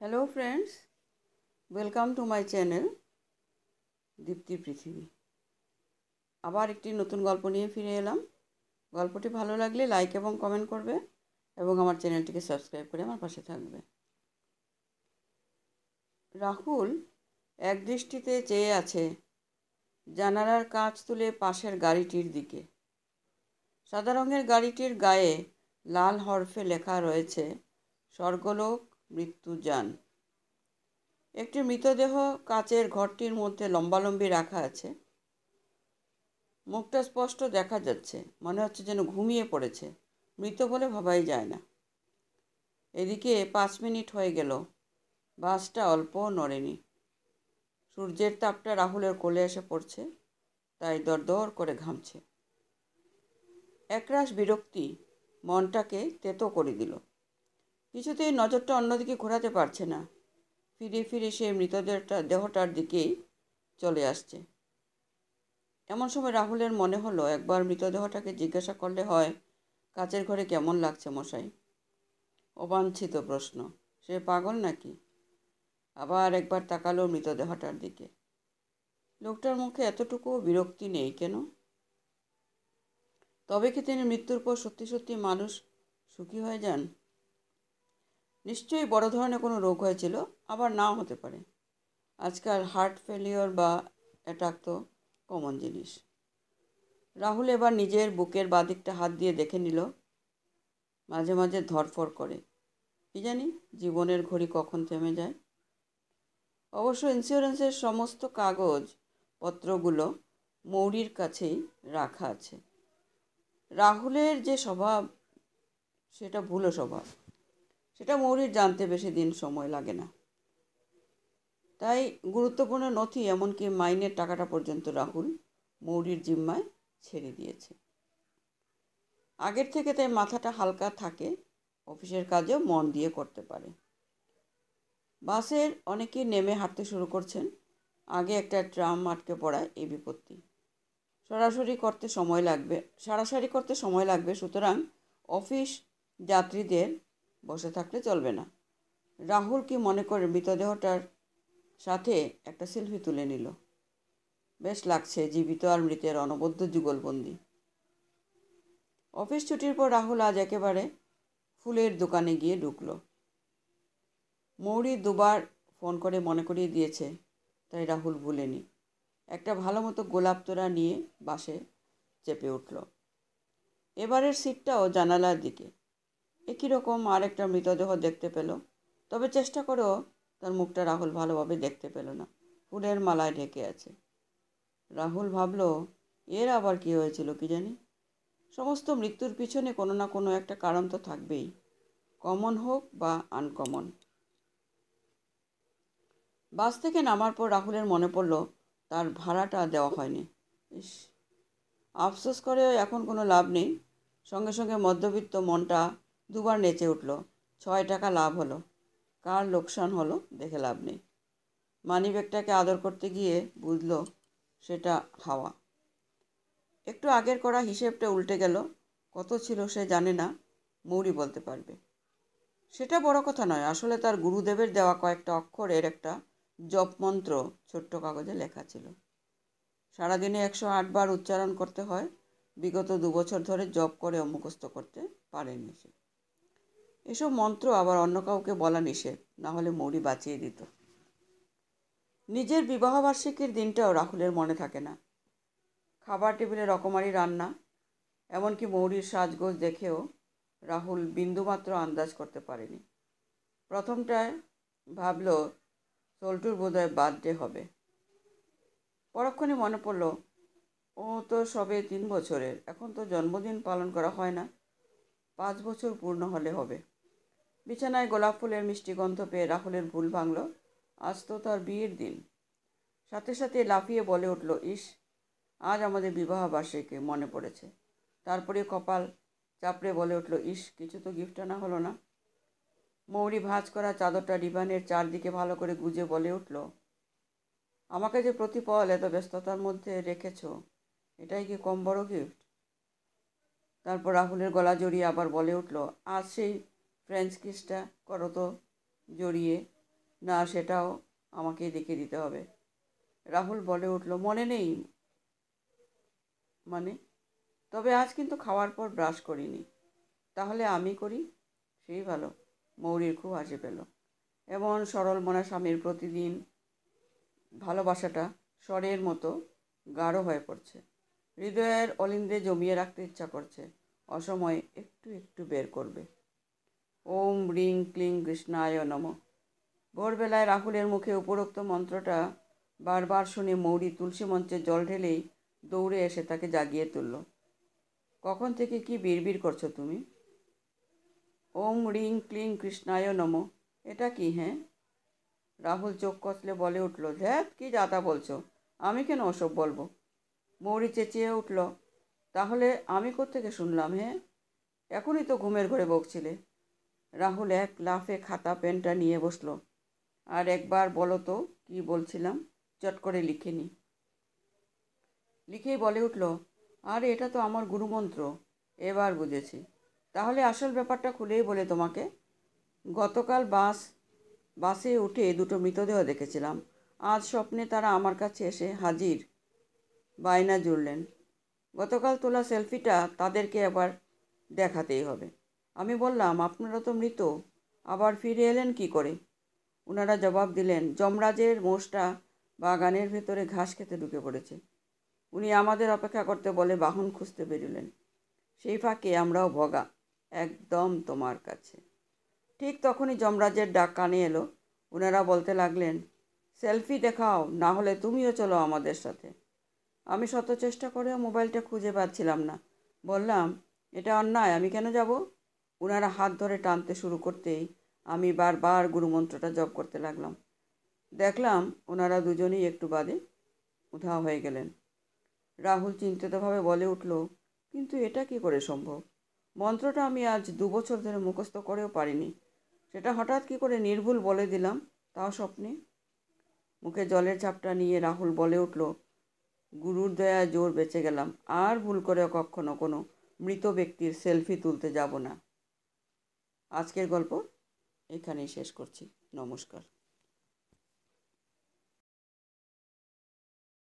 Hello friends, welcome to my channel Dipti Prithibi. আবার একটি নতুন গল্প নিয়ে ফিরে এলাম। গল্পটি ভালো লাগলে লাইক এবং কমেন্ট করবে এবং আমার চ্যানেলটিকে সাবস্ক্রাইব করে আমার পাশে থাকবে। রাহুল এক দৃষ্টিতে চেয়ে আছে জানালার কাঁচ তুলে পাশের গাড়িটির দিকে। সাদা রঙের গাড়িটির গায়ে লাল হরফে লেখা রয়েছে স্বর্গলোক মৃত্যুযান। একটি মৃতদেহ কাচের ঘরটির মধ্যে লম্বালম্বি রাখা আছে। মুখটা স্পষ্ট দেখা যাচ্ছে, মনে হচ্ছে যেন ঘুমিয়ে পড়েছে। মৃত বলে ভাবাই যায় না। এদিকে 5 মিনিট হয়ে গেল, বাসটা অল্পও নড়েনি। সূর্যের তাপটা রাহুলের কোলে এসে পড়ছে, তাই দরদর করে ঘামছে। একরাশ বিরক্তি মনটাকে তেতো করে দিল। কিছুতেই নজরটা অন্যদিকে ঘোরাতে পারছে না। ফিরে ফিরে সে দেহটার দিকেই চলে আসছে। এমন সময় রাহুলের মনে হলো একবার মৃতদেহটাকে জিজ্ঞাসা করলে হয়, কাচের ঘরে কেমন লাগছে মশাই? অবাঞ্ছিত প্রশ্ন। সে পাগল নাকি? আবার একবার তাকালো মৃতদেহটার দিকে। লোকটার মুখে এতটুকু বিরক্তি নেই কেন? তবে কি তিনি মৃত্যুর পর সত্যি সত্যি মানুষ সুখী হয়ে যান? নিশ্চয়ই বড় ধরনের কোনো রোগ হয়েছিল, আবার নাও হতে পারে। আজকাল হার্ট ফেলিওর বা অ্যাটাক তো কমন জিনিস। রাহুল এবার নিজের বুকের বাদিকটা হাত দিয়ে দেখে নিল। মাঝে মাঝে ধড়ফড় করে। কি জানি জীবনের ঘড়ি কখন থেমে যায়। অবশ্য ইন্স্যুরেন্সের সমস্ত কাগজ পত্রগুলো মৌরির কাছেই রাখা আছে। রাহুলের যে স্বভাব, সেটা ভুলো স্বভাব। সেটা মৌরির জানতে বেশি দিন সময় লাগে না। তাই গুরুত্বপূর্ণ নথি, এমনকি মাইনের টাকাটা পর্যন্ত রাহুল মৌরির জিম্মায় ছেড়ে দিয়েছে। আগের থেকে তাই মাথাটা হালকা থাকে, অফিসের কাজেও মন দিয়ে করতে পারে। বাসের অনেকেই নেমে হাঁটতে শুরু করছেন। আগে একটা ট্রাম আটকে পড়ায় এই বিপত্তি। সারাসারি করতে সময় লাগবে, সুতরাং অফিস যাত্রীদের বসে থাকলে চলবে না। রাহুল কি মনে করে মৃতদেহটার সাথে একটা সেলফি তুলে নিল। বেশ লাগছে জীবিত আর মৃতের অনবদ্য যুগলবন্দি। অফিস ছুটির পর রাহুল আজ একেবারে ফুলের দোকানে গিয়ে ঢুকলো। মৌরি দুবার ফোন করে মনে করিয়ে দিয়েছে, তাই রাহুল ভুলেনি। একটা ভালো মতো গোলাপ তোড়া নিয়ে বাসে চেপে উঠল। এবারের সিটটাও জানালার দিকে। একই রকম আর একটা মৃতদেহ দেখতে পেল, তবে চেষ্টা করেও তার মুখটা রাহুল ভালোভাবে দেখতে পেল না। ফুলের মালায় ঢেকে আছে। রাহুল ভাবল, এর আবার কি হয়েছিল কি জানি। সমস্ত মৃত্যুর পিছনে কোনো না কোনো একটা কারণ তো থাকবেই, কমন হোক বা আনকমন। বাস থেকে নামার পর রাহুলের মনে পড়ল তার ভাড়াটা দেওয়া হয়নি। ইস, আফসোস করে এখন কোনো লাভ নেই। সঙ্গে সঙ্গে মধ্যবিত্ত মনটা দুবার নেচে উঠল। 6 টাকা লাভ হলো, কার লোকসান হলো দেখে লাভ নেই। মানিব্যাগটাকে আদর করতে গিয়ে বুঝল সেটা হাওয়া। একটু আগের করা হিসেবটা উল্টে গেল। কত ছিল সে জানে না, মৌরি বলতে পারবে। সেটা বড় কথা নয়, আসলে তার গুরুদেবের দেওয়া কয়েকটা অক্ষরের একটা জপ মন্ত্র ছোট্ট কাগজে লেখা ছিল। সারাদিনে 108 বার উচ্চারণ করতে হয়। বিগত 2 বছর ধরে জপ করেও মুখস্থ করতে পারেনি সে। এসব মন্ত্র আবার অন্য কাউকে বলা নিষেধ, না হলে মৌরি বাঁচিয়ে দিত। নিজের বিবাহবার্ষিকীর দিনটাও রাহুলের মনে থাকে না। খাবার টেবিলে রকমারি রান্না, এমনকি মৌরির সাজগোজ দেখেও রাহুল বিন্দুমাত্র আন্দাজ করতে পারেনি। প্রথমটায় ভাবল সল্টুর বোধহয় বার্থডে হবে। পরক্ষণে মনে পড়ল, ও তো সবে 3 বছরের, এখন তো জন্মদিন পালন করা হয় না। 5 বছর পূর্ণ হলে হবে। বিছানায় গোলাপ ফুলের মিষ্টি গন্ধ পেয়ে রাহুলের ভুল ভাঙল। আজ তো তার বিয়ের দিন। সাথে সাথে লাফিয়ে বলে উঠল, ইস, আজ আমাদের বিবাহ বার্ষিকী, মনে পড়েছে। তারপরে কপাল চাপড়ে বলে উঠল, ইস, কিছু তো গিফট আনা হলো না। মৌরি ভাঁজ করা চাদরটা রিবানের চারদিকে ভালো করে গুজে বলে উঠল, আমাকে যে প্রতিপল এত ব্যস্ততার মধ্যে রেখেছ, এটাই কি কম বড় গিফট? তারপর রাহুলের গলা জড়িয়ে আবার বলে উঠল, আজ সেই ফ্রেঞ্চ কিসটা করো তো জড়িয়ে। না, সেটাও আমাকেই দেখিয়ে দিতে হবে। রাহুল বলে উঠল, মনে নেই মানে? তবে আজ কিন্তু খাওয়ার পর ব্রাশ করিনি। তাহলে আমি করি? সেই ভালো। মৌরীর খুব হাসি পেল। এমন সরল মনা স্বামীর প্রতিদিন ভালোবাসাটা স্বরের মতো গাঢ় হয়ে পড়ছে। হৃদয়ের অলিন্দে জমিয়ে রাখতে ইচ্ছা করছে। অসময়ে একটু একটু বের করবে। ওম রিং ক্লিং কৃষ্ণায় নমঃ। ভোরবেলায় রাহুলের মুখে উপরোক্ত মন্ত্রটা বারবার শুনে মৌরী তুলসী মঞ্চে জল ঢেলেই দৌড়ে এসে তাকে জাগিয়ে তুলল। কখন থেকে কি বিড়বিড় করছো তুমি? ওম রিং ক্লিং কৃষ্ণায় নমঃ। এটা কি হ্যাঁ? রাহুল চোখ কষলে বলে উঠল, ধ্যাত কি যাতা বলছো? আমি কেন ওসব বলবো? মৌরী চেঁচিয়ে উঠল, তাহলে আমি কোত্থেকে শুনলাম হ্যাঁ? এখনই তো ঘুমের ঘোরে বকছিলে। রাহুল এক লাফে খাতা পেনটা নিয়ে বসলো। আর একবার বলো তো কি বলছিলাম, চট করে লিখে নি। লিখেই বলে উঠল, আরে এটা তো আমার গুরুমন্ত্র। এবার বুঝেছি। তাহলে আসল ব্যাপারটা খুলেই বলে তোমাকে। গতকাল বাসে উঠে দুটো মৃতদেহ দেখেছিলাম। আজ স্বপ্নে তারা আমার কাছে এসে হাজির। বায়না জুড়লেন, গতকাল তোলা সেলফিটা তাদেরকে আবার দেখাতেই হবে। আমি বললাম, আপনারা তো মৃত, আবার ফিরে এলেন কি করে? ওনারা জবাব দিলেন, যমরাজের মোষটা বাগানের ভেতরে ঘাস খেতে ঢুকে পড়েছে। উনি আমাদের অপেক্ষা করতে বলে বাহন খুঁজতে বেরোলেন। সেই ফাঁকে আমরাও ভগা, একদম তোমার কাছে। ঠিক তখনই যমরাজের ডাক কানে এলো। ওনারা বলতে লাগলেন, সেলফি দেখাও, না হলে তুমিও চলো আমাদের সাথে। আমি শত চেষ্টা করেও মোবাইলটা খুঁজে পাচ্ছিলাম না। বললাম, এটা অন্যায়, আমি কেন যাব? ওনারা হাত ধরে টানতে শুরু করতেই আমি বারবার গুরুমন্ত্রটা জপ করতে লাগলাম। দেখলাম ওনারা দুজনেই একটু বাদে উধাও হয়ে গেলেন। রাহুল চিন্তিতভাবে বলে উঠল, কিন্তু এটা কি করে সম্ভব? মন্ত্রটা আমি আজ 2 বছর ধরে মুখস্থ করেও পারিনি। সেটা হঠাৎ কি করে নির্ভুল বলে দিলাম, তাও স্বপ্নে। মুখে জলের চাপটা নিয়ে রাহুল বলে উঠল, গুরুর দয়ায় জোর বেঁচে গেলাম। আর ভুল করে কখনো কোনো মৃত ব্যক্তির সেলফি তুলতে যাব না। আজকের গল্প এখানেই শেষ করছি। নমস্কার।